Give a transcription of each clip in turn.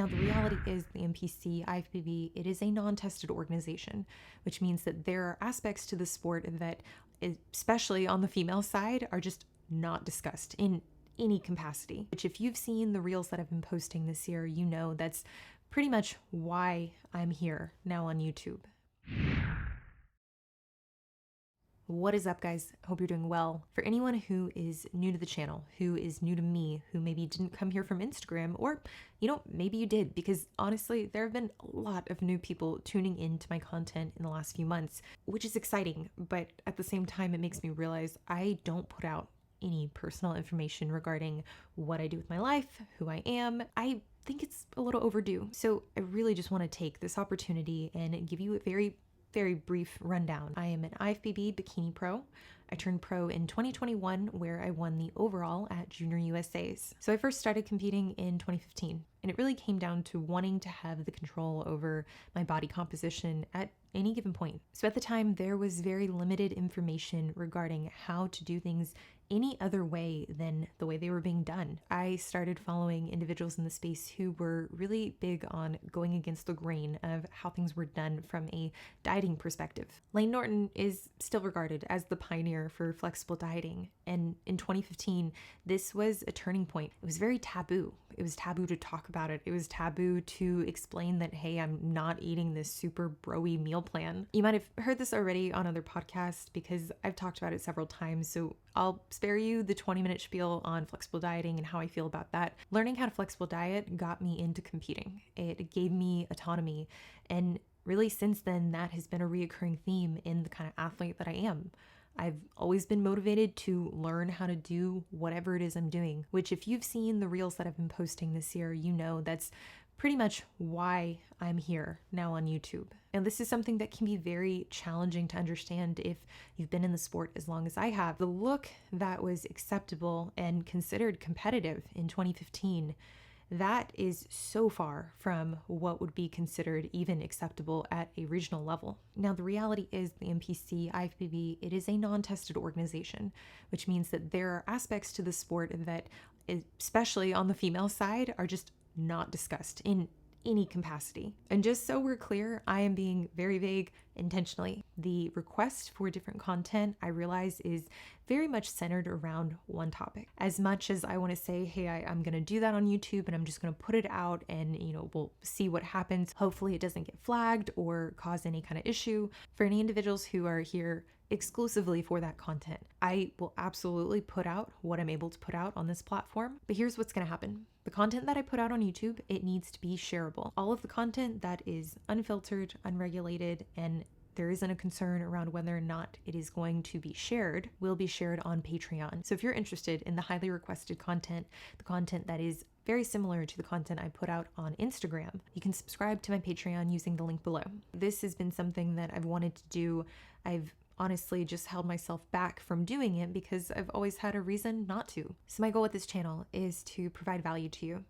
Now, the reality is the NPC, IFBB, it is a non-tested organization, which means that there are aspects to the sport that, especially on the female side, are just not discussed in any capacity. Which, if you've seen the reels that I've been posting this year, you know that's pretty much why I'm here now on YouTube. What is up, guys? Hope you're doing well. For anyone who is new to the channel, who is new to me, who maybe didn't come here from Instagram, or, maybe you did, because honestly, there have been a lot of new people tuning into my content in the last few months, which is exciting, but at the same time, it makes me realize I don't put out any personal information regarding what I do with my life, who I am. I think it's a little overdue. So I really just want to take this opportunity and give you a very brief rundown. I am an IFBB Bikini Pro. I turned pro in 2021, where I won the overall at Junior USA's. So I first started competing in 2015, and it really came down to wanting to have the control over my body composition at any given point. So at the time, there was very limited information regarding how to do things any other way than the way they were being done. I started following individuals in the space who were really big on going against the grain of how things were done from a dieting perspective. Layne Norton is still regarded as the pioneer for flexible dieting, and in 2015, this was a turning point. It was very taboo. It was taboo to talk about it. It was taboo to explain that, hey, I'm not eating this super bro-y meal plan. You might have heard this already on other podcasts because I've talked about it several times, so I'll spare you the 20-minute spiel on flexible dieting and how I feel about that. Learning how to flexible diet got me into competing. It gave me autonomy, and really since then, that has been a reoccurring theme in the kind of athlete that I am. I've always been motivated to learn how to do whatever it is I'm doing, which, if you've seen the reels that I've been posting this year, you know that's pretty much why I'm here now on YouTube. And this is something that can be very challenging to understand if you've been in the sport as long as I have. The look that was acceptable and considered competitive in 2015, that is so far from what would be considered even acceptable at a regional level. Now, the reality is the NPC, IFBB, it is a non-tested organization, which means that there are aspects to the sport that, especially on the female side, are just not discussed in any capacity. And just so we're clear, I am being very vague intentionally. The request for different content, I realize, is very much centered around one topic. As much as I want to say, hey, I'm going to do that on YouTube and I'm just going to put it out and, we'll see what happens. Hopefully it doesn't get flagged or cause any kind of issue. For any individuals who are here exclusively for that content, I will absolutely put out what I'm able to put out on this platform. But here's what's going to happen. The content that I put out on YouTube, it needs to be shareable. All of the content that is unfiltered, unregulated, and there isn't a concern around whether or not it is going to be shared, will be shared on Patreon. So if you're interested in the highly requested content, the content that is very similar to the content I put out on Instagram, you can subscribe to my Patreon using the link below. This has been something that I've wanted to do. I've honestly just held myself back from doing it because I've always had a reason not to. So my goal with this channel is to provide value to you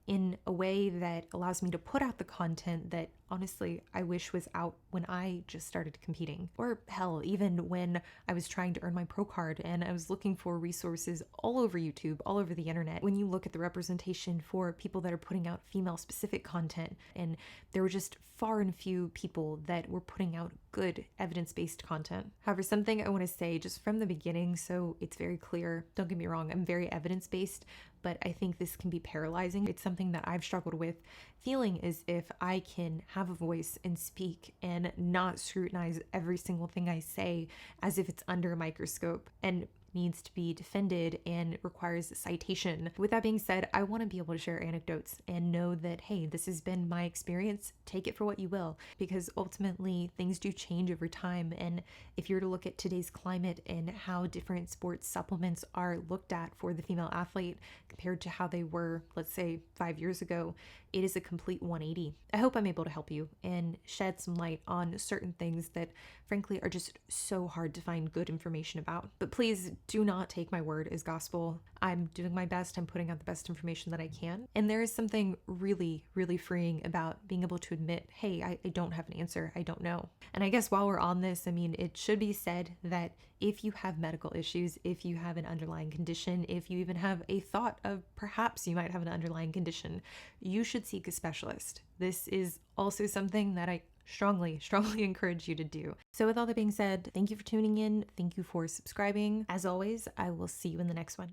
in a way that allows me to put out the content that honestly I wish was out when I just started competing, or hell, even when I was trying to earn my pro card and I was looking for resources all over YouTube, all over the internet. When you look at the representation for people that are putting out female specific content, and there were just far and few people that were putting out good evidence-based content. However, something I want to say just from the beginning, so it's very clear, don't get me wrong, I'm very evidence-based, but I think this can be paralyzing. It's something that I've struggled with, feeling as if I can have a voice and speak and not scrutinize every single thing I say as if it's under a microscope and needs to be defended and requires a citation. With that being said, I want to be able to share anecdotes and know that, hey, this has been my experience. Take it for what you will, because ultimately things do change over time. And if you're to look at today's climate and how different sports supplements are looked at for the female athlete compared to how they were, let's say, 5 years ago, it is a complete 180. I hope I'm able to help you and shed some light on certain things that frankly are just so hard to find good information about. But please do not take my word as gospel. I'm doing my best. I'm putting out the best information that I can. And there is something really, really freeing about being able to admit, hey, I don't have an answer. I don't know. And I guess while we're on this, I mean, it should be said that if you have medical issues, if you have an underlying condition, if you even have a thought of perhaps you might have an underlying condition, you should seek a specialist. This is also something that I strongly encourage you to do. So with all that being said, thank you for tuning in. Thank you for subscribing. As always, I will see you in the next one.